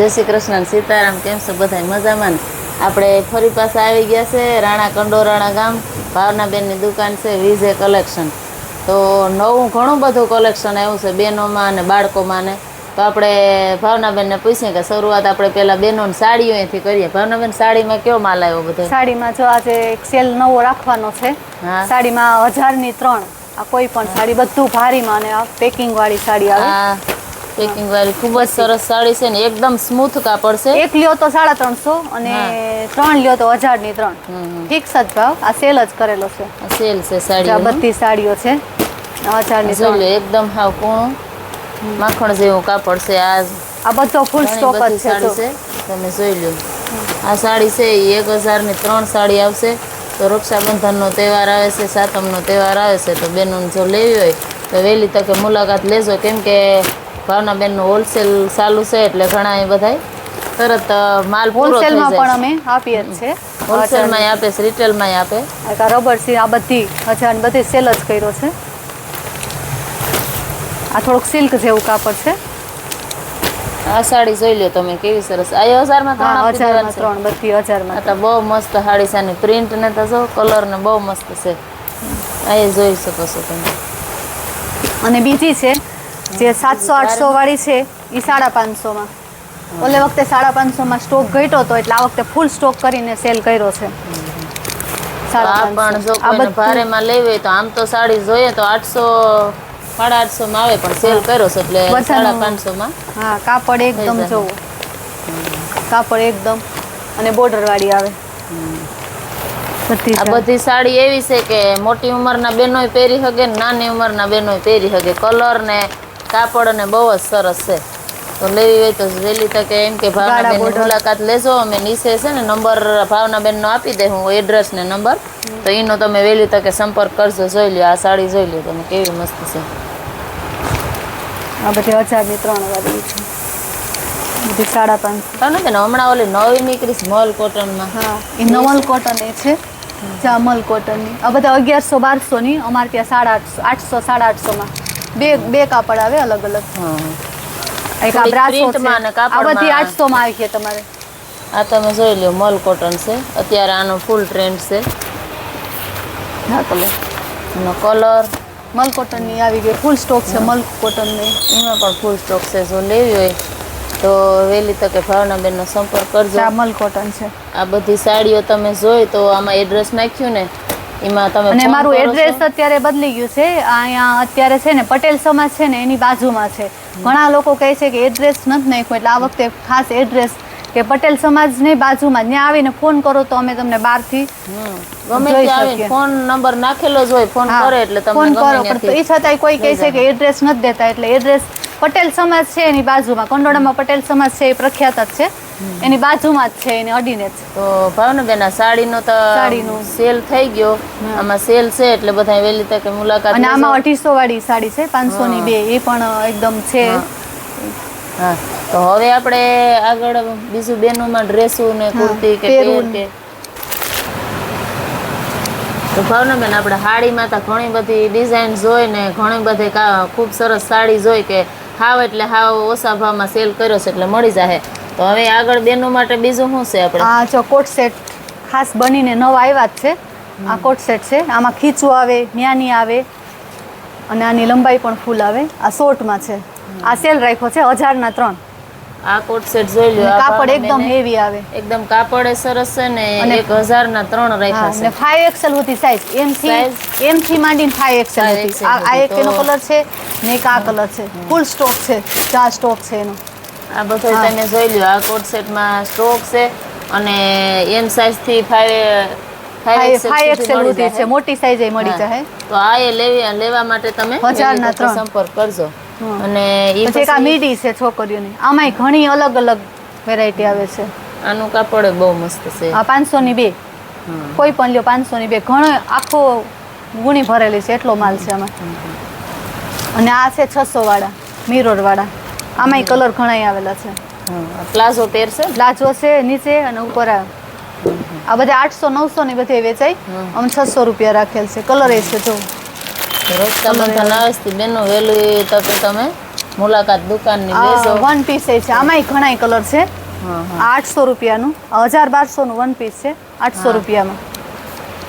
જય શ્રી કૃષ્ણ સીતારામ કેમ છો બધા મજામાં આપણે ફરી પાછા આવી ગયા છે રાણા કંડોરાણા ગામ ભાવનાબેનની દુકાન છે વિજય કલેક્શન તો નવું ઘણું બધું કલેક્શન આવ્યું છે બહેનોમાં અને બાળકોમાં ને તો આપણે ભાવનાબેનને પૂછીએ કે શરૂઆત આપણે પહેલાં બહેનોની સાડીઓ અહીંથી કરીએ ભાવનાબેન સાડીમાં કેવો માલ આવ્યો બધો સાડીમાં જો આજે એક સેલ નવો રાખવાનો છે સાડીમાં 1000ની 3 આ કોઈ પણ સાડી બધું ભારીમાં અને આ પેકિંગ વાળી સાડી આવે પેકિંગ વાળી ખૂબ જ સરસ સાડી છે ને એકદમ સ્મૂથ કાપડ છે એક લ્યો તો 350 અને 3 લ્યો તો 1000ની 3 ફિક્સ જ ભાવ આ સેલ જ કરેલો છે સેલ છે સાડી બધી સાડીઓ છે 1000ની 3 એકદમ હાવ કૂણું માખણ જેવું કાપડ છે આ બધો ફૂલ સ્ટોક જ છે તમે જોઈ લો આ સાડી છે એ 1000ની 3 સાડી આવશે તો રક્ષાબંધનનો તહેવાર આવે છે સાતમનો તહેવાર આવે છે તો બહેનોને જો લેવી હોય તો વહેલી તકે મુલાકાત લેજો કેમ કે ભાવનાબેનનું હોલસેલ ચાલુ છે એટલે ઘણા એ બધા તરત માલ પૂરો થઈ જાય હોલસેલમાં પણ અમે આપીએ જ છે હોલસેલમાં આપે છે રિટેલમાં આપે આ રબર સી આ બધી 1000 બધી સેલ જ કર્યો છે આ થોડુંક સિલ્ક જેવું કાપડ છે આ સાડી જોઈ લો તમે કેવી સરસ આ 1000માં 3 બધી 1000માં આ તો બહુ મસ્ત સાડી છે ને પ્રિન્ટ ને તો જો કલર ને બહુ મસ્ત છે આ જોઈ શકો છો તમે અને બીજી છે જે 700-800 વાળી છે એ 550 માં ઓલે વખતે 550 માં સ્ટોક ઘટ્યો હતો એટલે આ વખતે ફૂલ સ્ટોક કરીને સેલ કર્યો છે આ પણ જો કોઈને ભારેમાં લેવી હોય તો આમ તો સાડી જોઈએ તો 800-850 માં આવે પણ સેલ કર્યો છે એટલે 550 માં હા કાપડ એકદમ જોવો કાપડ એકદમ અને બોર્ડર વાળી આવે આ બધી સાડી એવી છે કે મોટી ઉંમરના બહેનોય પહેરી શકે ને નાની ઉંમરના બહેનોય પહેરી શકે કલર ને કાપડ ને બહુ જ સરસ છે તો લેવી હોય તો વહેલી તકે એમ કે ભાવનાબેનની મુલાકાત લેજો અમે નીચે છે ને નંબર ભાવનાબેનનો આપી દે હું એડ્રેસ ને નંબર તો એનો તમે વહેલી તકે સંપર્ક કરજો જોઈ લો આ સાડી જોઈ લો તમે કેવી મસ્ત છે આ બધી 1000ની 3 વાળી છે બધી 550 ને હમણાં ઓલી નવી નીકળી છે મલ કોટનમાં હા એ નવલ કોટન એ છે જામલ કોટનની આ બધા 1100-1200 ની અમારે ત્યાં 800-850 માં બે કાપડ આવે અલગ અલગ એક આ બ્રાસો છે આ બધી 800 માં આવી છે તમારે આ તમે જોઈ લો મલ કોટન છે અત્યારે આનો ફૂલ ટ્રેન્ડ છે હા કલર એનો કલર મલ કોટન ની આવી ગઈ ફૂલ સ્ટોક છે મલ કોટન ની એમાં પણ ફૂલ સ્ટોક છે જો લેવી હોય તો વહેલી તકે ભાવનાબેનનો સંપર્ક કરજો આ મલ કોટન છે આ બધી સાડીઓ તમે જોઈ તો આમાં એડ્રેસ નાખ્યું ને એમાં તમે અને મારું એડ્રેસ અત્યારે બદલી ગયું છે અહીંયા અત્યારે છે ને પટેલ સમાજ છે ને એની બાજુમાં છે ઘણા લોકો કહે છે કે એડ્રેસ નથી નાખ્યું એટલે આ વખતે ખાસ એડ્રેસ કે પટેલ સમાજની બાજુમાં ત્યાં આવીને ફોન કરો તો અમે તમને બહારથી ગમે ત્યાં આવીને ફોન નંબર નાખેલો જ હોય ફોન કરે એટલે તમને ફોન કરો પણ એ છતાંય કોઈ કહે છે કે એડ્રેસ નથી દેતા એટલે એડ્રેસ પટેલ સમાજ છે એની બાજુમાં કંડોળામાં પટેલ સમાજ છે એ પ્રખ્યાત જ છે એની બાજુમાં જ છે એને અડીને જ તો ભાવનાબેન આ સાડીનો તો સેલ થઈ ગયો આમાં સેલ છે એટલે બધા વહેલી તકે મુલાકાત અને આમાં 250 વાળી સાડી છે 500 ની બે એ પણ એકદમ છે હા તો હવે આપણે આગળ બીજું બેનોમાં ડ્રેસું ને કુર્તી કે પેર કે તો ભાવનાબેન આપણે સાડીમાં તો ઘણી બધી ડિઝાઇન જોઈ ને ઘણી બધી ખૂબ સરસ સાડી જોઈ કે હાવ એટલે હાવ ઓછા ભાવમાં સેલ કર્યો છે એટલે મળી જાય તો હવે આગળ બેનો માટે બીજું શું છે આપણે આ જો કોટ સેટ ખાસ બનીને નવા આવ્યા જ છે આ કોટ સેટ છે આમાં ખીચું આવે ન્યાની આવે અને આની લંબાઈ પણ ફૂલ આવે આ શોર્ટમાં છે આ સેલ રાખ્યો છે 1000ના 3 આ કોટ સેટ જોઈ લો કાપડ એકદમ હેવી આવે એકદમ કાપડ સરસ છે ને 1000ના 3 રાખ્યા છે અને 5XL સુધી સાઈઝ એમ થી માંડીને 5XL સુધી આ એક એનો કલર છે ને એક આ કલર છે ફૂલ સ્ટોક છે 4 સ્ટોક છે એનો આ બધું તમે જોઈ લો આ કોટ સેટમાં સ્ટોક છે અને એમ સાઈઝ થી 5XL સુધી છે મોટી સાઈઝ એ મળી જાય તો આ એ લેવા માટે તમે 1000ના 3 સંપર્ક કરજો અને ઈ પછી આ મીડી છે છોકરીઓની આમાંય ઘણી અલગ અલગ વેરાયટી આવે છે આનું કાપડ બહુ મસ્ત છે આ 500 ની બે કોઈ પણ લ્યો 500 ની બે ઘણો આખો ગુણી ભરેલી છે એટલો માલ છે આમાં અને આ છે 600 વાળા મિરર વાળા આમાંય કલર ઘણાય આવેલા છે પ્લાઝો પેર છે પ્લાઝો છે નીચે અને ઉપર આ બધા 800-900 ની બધી વેચાય આમ 600 રૂપિયા રાખેલ છે કલર એ છે જો રક્ષાબંધન આવે બેનો વહેલી તકે તમે મુલાકાત દુકાનની લેજો. વન પીસ છે, આમાંય ઘણા કલર છે. હા હા આ 800 રૂપિયાનું 1200 નું વન પીસ છે. 800 રૂપિયામાં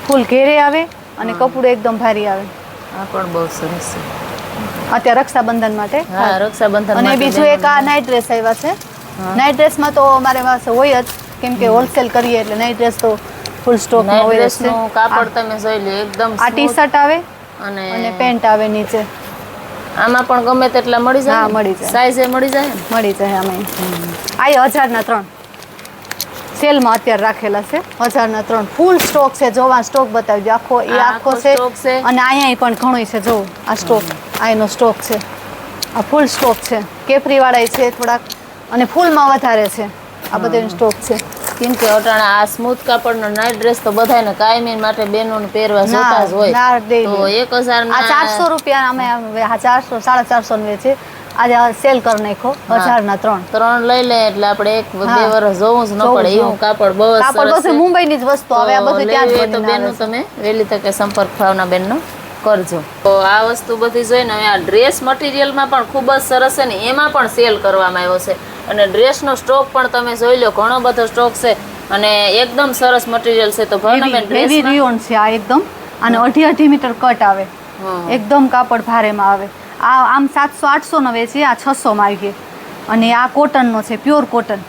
ફૂલ ઘેરે આવે અને કપડું એકદમ ભારી આવે. આ પણ બહુ સરસ છે. અત્યારે રક્ષાબંધન માટે. હા રક્ષાબંધન અને માટે બીજું એક આ નાઇટ ડ્રેસ આવ્યા છે. નાઇટ ડ્રેસમાં તો અમારે પાસે હોય જ, કેમ કે હોલસેલ કરીએ એટલે નાઇટ ડ્રેસ તો ફૂલ સ્ટોક નાઇટ હોય જ ડ્રેસ છે. નું કાપડ તમે જોઈ લો એકદમ આ ટી શર્ટ આવે અને અને પેન્ટ આવે નીચે. આમાં પણ ગમે તેટલા મળી જાય. હા, મળી જાય. સાઈઝ મળી જાય ને? મળી જાય આમાં. આ 1000 ના 3 સેલમાં અત્યારે રાખેલા છે. 1000 ના 3 ફૂલ સ્ટોક છે. જોવા સ્ટોક બતાવી દો. આખો એ આખો છે stock છે. અને અહીંયા પણ ઘણો છે. જો આ સ્ટોક, આ એનો સ્ટોક છે. આ ફૂલ સ્ટોક છે. કેપરી વાળા છે થોડાક અને ફૂલમાં વધારે છે. આ બધો સ્ટોક છે. કેમ કે અટાણા આ સ્મૂથ કાપડનો નાઇટ ડ્રેસ તો બધાને કાયમી માટે બહેનોને પહેરવા જોતા જ હોય. ના daily. તો 1000 આ 400 રૂપિયા અમે 400 450 ને વેચે. આજે સેલ કરી નાખો 1000 ના 3 ત્રણ લઈ લે એટલે આપણે 1-2 વર્ષ જોવું જ ન પડે એવું કાપડ બહુ જ કાપડ સરસ બધું મુંબઈની જ વસ્તુ આવે. આ બધું ત્યાં જ તો બનીને બેનો આવે છે. તમે વહેલી તકે સંપર્ક ભાવના બેનનો કરજો. તો આ વસ્તુ બધી જોઈને હવે આ ડ્રેસ મટીરિયલમાં પણ ખૂબ જ સરસ છે ને એમાં પણ સેલ કરવામાં આવ્યો છે. અને ડ્રેસનો સ્ટોક પણ તમે જોઈ લો, ઘણો બધો સ્ટોક છે અને એકદમ સરસ મટીરિયલ છે. તો ભાવનાબેન હેવી ડ્રેસ રિયોન છે આ એકદમ. અને 2.5 મીટર કટ આવે. એકદમ કાપડ ભારેમાં આવે. આ આમ 700-800 નો વેચીએ, આ 600 માં આવી. અને આ કોટનનો છે, પ્યોર કોટન.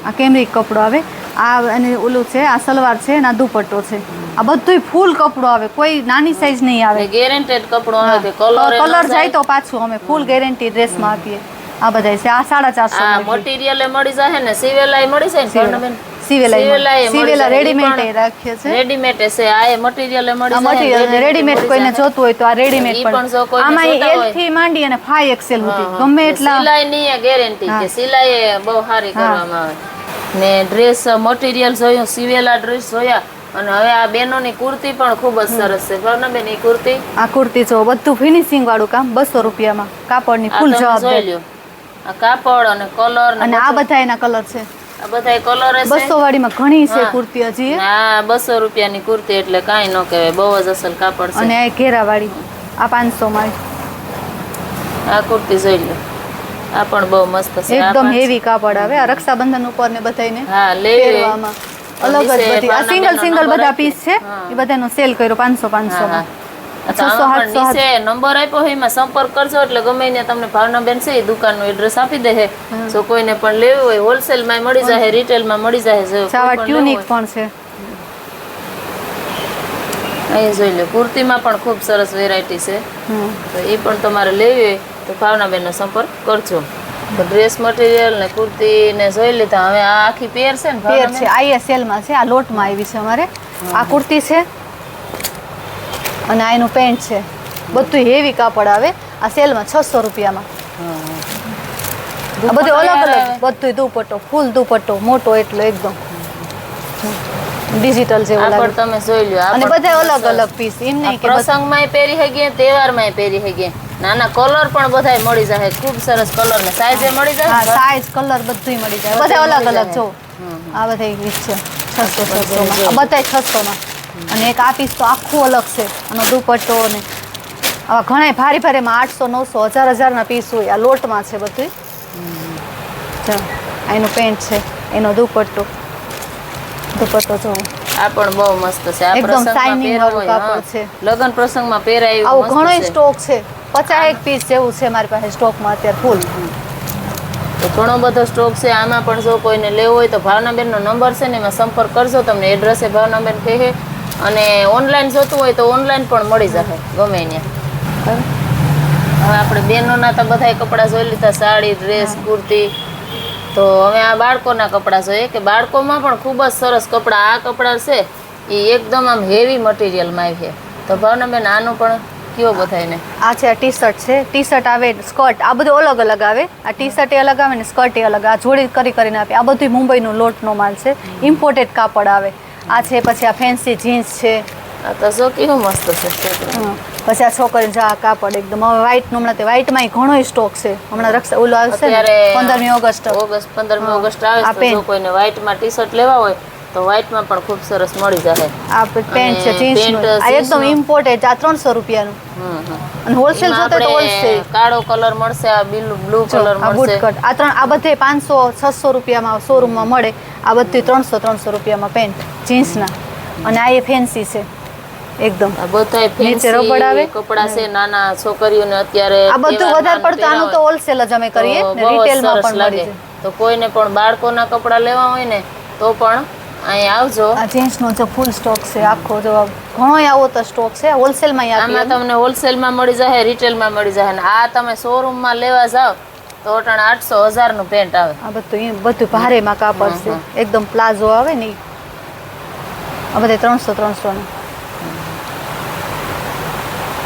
આ કેમરિક કપડો આવે. આ અને ઓલું છે, આ સલવાર છે અને આ દુપટ્ટો છે. આ બધુંય ફૂલ કપડો આવે, કોઈ નાની સાઈઝ નહીં આવે. ગેરંટેડ કપડો આવે કે કલર જાય તો પાછું અમે ફૂલ ગેરંટી ડ્રેસમાં આપીએ. આ બધા છે. આ 450 આ મટીરિયલ મળી જાય ને, સિવેલાય મળી જાય ને ભાવનાબેન? સિવેલા રેડીમેડ રાખીએ છે. રેડીમેડ છે. આ એ મટીરિયલ મળી આ જાય. મટીરિયલ રેડીમેડ કોઈને જોતું હોય તો આ રેડીમેડ ઈ પણ જો કોઈને આમાં જોતા L હોય. થી માંડી અને 5XL સુધી ગમે એટલા. સિલાઈ ની ગેરંટી કે સિલાઈ એ બહુ સારી કરવામાં આવે. ને ડ્રેસ મટીરિયલ જોયું, સિવેલા ડ્રેસ જોયા. અને હવે આ બેનોની કુર્તી પણ ખૂબ જ સરસ છે. ભાવનાબેન ઈ કુર્તી, આ કુર્તી જો બધું ફિનિશિંગ વાળું કામ 200 રૂપિયામાં. કાપડની આ ફૂલ તમે જોઈ જવાબદારી. લ્યો. આ કાપડ અને કલર અને આ બધા એના કલર છે. આ બધા કલર છે. 200 વાળીમાં ઘણી છે કુર્તી હજી. આ 200 રૂપિયાની કુર્તી એટલે કાંઈ ન કહેવાય, બહુ જ અસલ કાપડ છે. અને આ ઘેરા વાળી આ 500 માં. આ કુર્તી જોઈ લો, આ પણ બહુ મસ્ત છે. આ એકદમ હેવી કાપડ આવે. આ રક્ષાબંધન ઉપર ને બધાને હા લેવી પહેરવામાં અલગ જ બધી. આ સિંગલ બધા પીસ છે. એ બધાનો સેલ કર્યો 500 માં. 600-700 નંબર આપ્યો હોય એમાં સંપર્ક કરજો એટલે ગમે ને તમને ભાવનાબેન છે એ દુકાનનું એડ્રેસ આપી દે છે. જો કોઈને પણ લેવું હોય હોલસેલ માં મળી જાય, રિટેલ માં મળી જાય. ચાવા ટ્યુનિક પણ છે. અહીં જોઈ લો, કુર્તીમાં પણ ખૂબ સરસ વેરાયટી છે. તો એ પણ તમારે લેવી હોય તો ભાવનાબેનનો સંપર્ક કરજો. તો ડ્રેસ મટીરિયલ ને કુર્તી ને જોઈ લીધા. હવે આ આખી પેર છે ને પેર છે. આ સેલમાં છે. આ લોટમાં આવી છે અમારે. આ કુર્તી છે અને આ એનું પેન્ટ છે. બધું હેવી કાપડ આવે. આ સેલમાં 600 રૂપિયામાં. આ બધું અલગ અલગ બધું દુપટ્ટો, ફૂલ દુપટ્ટો મોટો એટલો એકદમ ડિજિટલ જેવો લાગે. પણ તમે જોઈ લો અને બધા અલગ અલગ પીસ. એમ નહીં કે પ્રસંગમાં પહેરી શકીએ, તહેવારમાં પહેરી શકીએ. નાના કલર પણ બધાય મળી જાય, ખૂબ સરસ કલર ને સાઈઝ મળી જાય. હા, સાઈઝ કલર બધુંય મળી જાય. બધા અલગ અલગ જો. આ બધા પીસ છે 600 માં. આ બધા 600 માં. અને એક આ પીસ તો આખું અલગ છે. આનો દુપટ્ટો ને આવા ઘણા ભારે ભારેમાં 800, 900, 1000 ના પીસ હોય. આ લોટમાં છે બધું. આ એનું પેન્ટ છે, એનો દુપટ્ટો જો. આ પણ બહુ મસ્ત છે. આ એકદમ પ્રસંગમાં શાઇનિંગ વાળું પહેરવું હોય, કાપડ છે. લગ્ન પ્રસંગમાં પહેરાય આવો એવું ઘણો મસ્ત છે. સ્ટોક છે. 51 પીસ જેવું છે મારી પાસે સ્ટોકમાં અત્યારે ફૂલ. તો ઘણો બધો સ્ટોક છે. આમાં પણ જો કોઈને લેવો હોય તો ભાવનાબેનનો નંબર છે ને એમાં સંપર્ક કરજો. તમને એડ્રેસે ભાવનાબેન કહે. અને ઓનલાઈન જોતું હોય તો ઓનલાઈન પણ મળી જશે ગમે ત્યાં. હવે આપણે બહેનોના તો બધાય કપડાં જોઈ લીધા, સાડી, ડ્રેસ, કુર્તી. તો હવે આ બાળકોના કપડાં જોઈએ કે બાળકોમાં પણ ખૂબ જ સરસ કપડાં. આ કપડાં છે એ એકદમ આમ હેવી મટીરિયલમાં આવે છે. તો ભાવનાબેન આનું પણ કયો બધાયને? આ છે ટી શર્ટ છે. ટી શર્ટ આવે, સ્કર્ટ, આ બધું અલગ અલગ આવે. આ ટી શર્ટ અલગ આવે ને સ્કર્ટ અલગ. આ જોડી કરીને આપે. આ બધું મુંબઈનો લોટનો માલ છે. ઇમ્પોર્ટેડ કાપડ આવે. આ છે. પછી આ ફેન્સી જીન્સ છે. આ તો જો કેવું મસ્ત છે. પછી આ છોકરીને જા કાપડ એકદમ હવે વ્હાઈટ. હમણાં તે વ્હાઈટમાં ઘણો સ્ટોક છે. હમણાં રક્ષા આવશે ને 15મી ઓગસ્ટ. 15મી ઓગસ્ટ આવે તો જો કોઈને વ્હાઈટમાં ટી શર્ટ લેવા હોય છે તો વ્હાઈટમાં પણ ખૂબ સરસ મળી જાય. આ પેન્ટ છે અને જીન્સનું પેન્ટ આ એકદમ jeansનું. ઇમ્પોર્ટેડ આ 300 રૂપિયાનું અને હોલસેલ એમાં જોતે તો આપણે હોલસેલ કાળો કલર મળશે, આ બ્લુ કલર આ મળશે. બુટકટ આ બધે 500-600 રૂપિયામાં શોરૂમમાં મળે. આ બધી 300 રૂપિયામાં પેન્ટ જીન્સના અને આ એ ફેન્સી છે એકદમ. આ બધાય નીચે રબડ આવે. ફેન્સી કપડા છે નાના છોકરીઓને અત્યારે આ બધું તહેવારમાં વધારે પડતું આનું તો હોલસેલ જ અમે કરીએ તો ને બહુ જ રિટેલમાં સરસ પણ લાગે. મળી જાય. તો કોઈને પણ બાળકોના કપડા લેવા હોય ને તો પણ અહીં આવજો. આ જેન્ટ્સનો જો ફૂલ સ્ટોક છે આખો જો ઘણો આવો તો સ્ટોક છે હોલસેલમાં આમાં આપીએ તમને હોલસેલમાં મળી જાય, રિટેલમાં મળી જાય. અને આ તમે શોરૂમમાં લેવા જાવ તો અટાણે 800-1000 નું પેન્ટ આવે. આ બધું ભારેમાં કાપડ છે એકદમ પ્લાઝો આવે ને ઈ. આ બધે 300 નું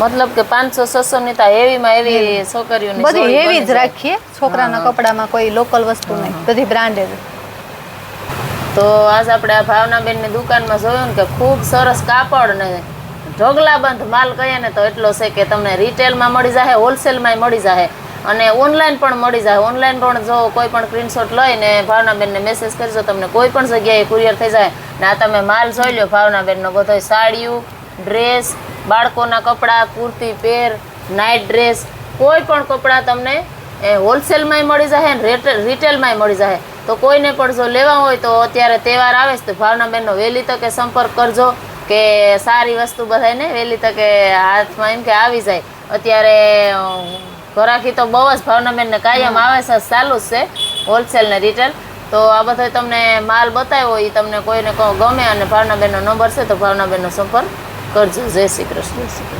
મતલબ કે 500-600 ની તા હેવીમાં હેવી છોકરીઓની બધી જોડી હેવી બની જ જાય. રાખીએ છોકરાના કપડામાં કોઈ લોકલ વસ્તુ નહીં બધી બ્રાન્ડેડ. તો આજ આપણે આ ભાવનાબેનની દુકાનમાં જોયું ને કે ખૂબ સરસ કાપડ ને ઢગલાબંધ માલ કહીએ ને તો એટલો છે કે તમને રિટેલમાં મળી જાય, હોલસેલમાં મળી જાય અને ઓનલાઈન પણ મળી જાય. ઓનલાઈન પણ જો કોઈ પણ સ્ક્રીનશોટ લઈને ભાવનાબેનને મેસેજ કરજો તમને કોઈ પણ જગ્યાએ કુરિયર થઈ જાય. ને આ તમે માલ જોઈ લો ભાવનાબેનનો બધો સાડીઓ, ડ્રેસ, બાળકોના કપડાં, કુર્તી પેર, નાઇટ ડ્રેસ, કોઈ પણ કપડાં તમને હોલસેલમાંય મળી જાય ને રિટેલમાંય મળી જાય. તો કોઈને પણ જો લેવા હોય તો અત્યારે તહેવાર આવે છે તો ભાવનાબેનનો વહેલી તકે સંપર્ક કરજો કે સારી વસ્તુ બધાને વહેલી તકે હાથમાં એમ કે આવી જાય. અત્યારે ઘરાકી તો બહુ જ ભાવનાબેનને કાયમ આવે છે, ચાલુ જ છે હોલસેલ ને રિટેલ. તો આ બધો તમને માલ બતાવ્યો એ તમને કોઈને ગમે અને ભાવનાબેનનો નંબર છે તો ભાવનાબેનનો સંપર્ક કરજો. જય શ્રી કૃષ્ણ.